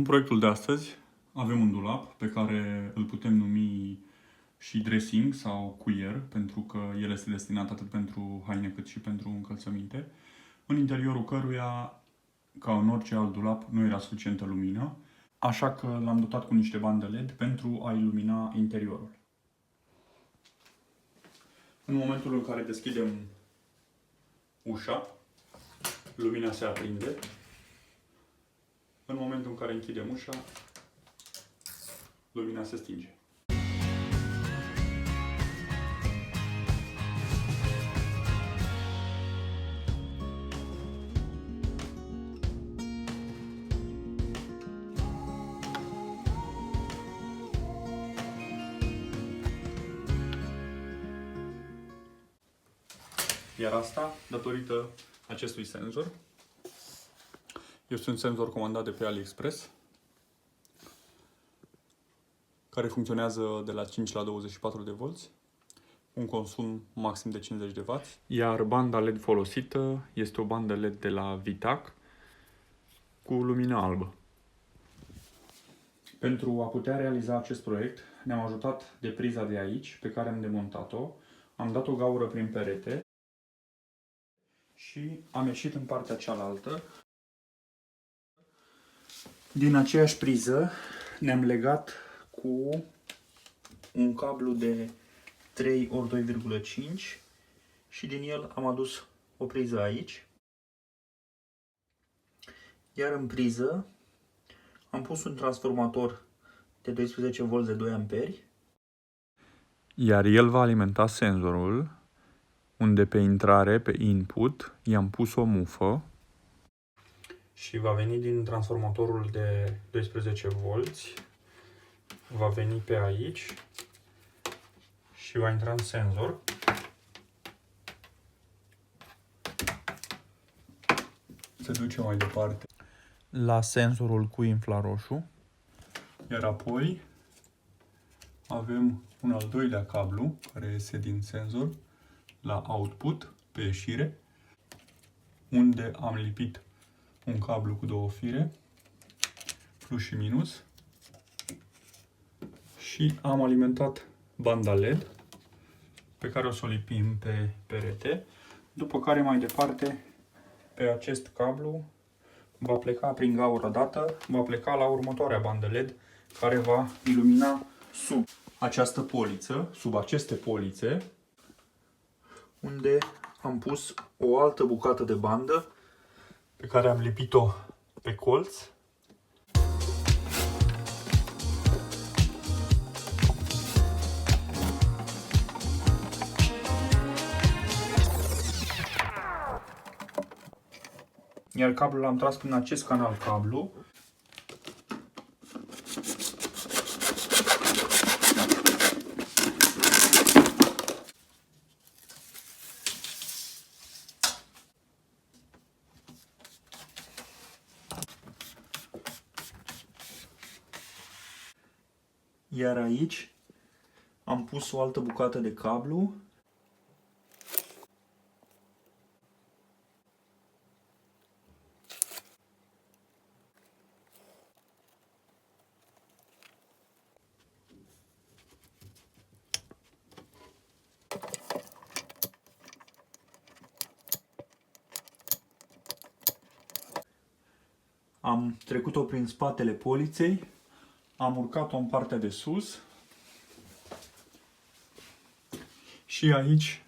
În proiectul de astăzi avem un dulap pe care îl putem numi și dressing sau cuier, pentru că el este destinat atât pentru haine cât și pentru încălțăminte, în interiorul căruia, ca în orice alt dulap, nu era suficientă lumină, așa că l-am dotat cu niște bandă LED pentru a ilumina interiorul. În momentul în care deschidem ușa, lumina se aprinde. În momentul în care închidem ușa, lumina se stinge. Iar asta datorită acestui senzor. Este un senzor comandat de pe AliExpress, care funcționează de la 5 la 24 de volți, un consum maxim de 50 de W. Iar banda LED folosită este o bandă LED de la Vitac cu lumină albă. Pentru a putea realiza acest proiect, ne-am ajutat de priza de aici, pe care am demontat-o, am dat o gaură prin perete și am ieșit în partea cealaltă. Din aceeași priză ne-am legat cu un cablu de 3x2,5 și din el am adus o priză aici. Iar în priză am pus un transformator de 12V de 2 A. Iar el va alimenta senzorul, unde pe intrare, pe input, i-am pus o mufă. Și va veni din transformatorul de 12V, va veni pe aici și va intra în senzor. Se duce mai departe la senzorul cu infraroșu. Iar apoi avem un al doilea cablu care iese din senzor la output, pe ieșire, unde am lipit un cablu cu două fire, plus și minus, și am alimentat banda LED pe care o să o lipim pe perete, după care mai departe pe acest cablu va pleca prin gaură dată, va pleca la următoarea bandă LED care va ilumina sub această poliță, sub aceste polițe, unde am pus o altă bucată de bandă pe care am lipit-o pe colț. Iar cablul l-am tras prin acest canal cablu. Iar aici am pus o altă bucată de cablu. Am trecut-o prin spatele poliței, am urcat-o în partea de sus și aici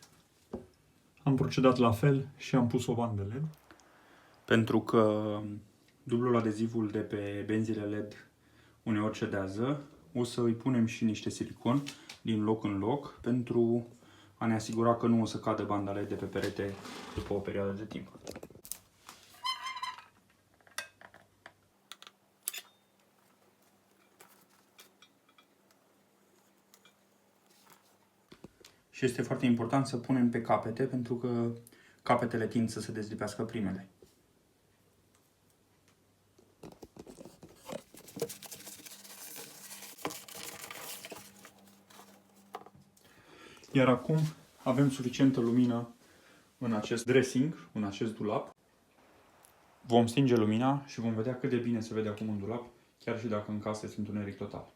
am procedat la fel și am pus o bandă LED. Pentru că dublul adezivul de pe benzile LED uneori cedează, o să îi punem și niște silicon din loc în loc pentru a ne asigura că nu o să cadă banda LED de pe perete după o perioadă de timp. Și este foarte important să punem pe capete, pentru că capetele tind să se dezlipească primele. Iar acum avem suficientă lumină în acest dressing, în acest dulap. Vom stinge lumina și vom vedea cât de bine se vede acum în dulap, chiar și dacă în casă este întuneric total.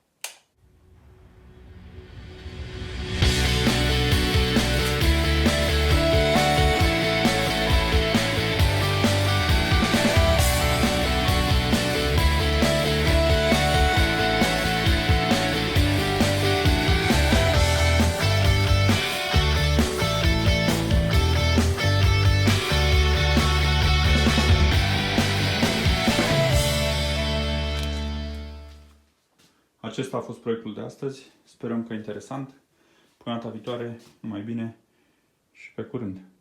Acesta a fost proiectul de astăzi. Sperăm că interesant. Până data viitoare, numai bine și pe curând!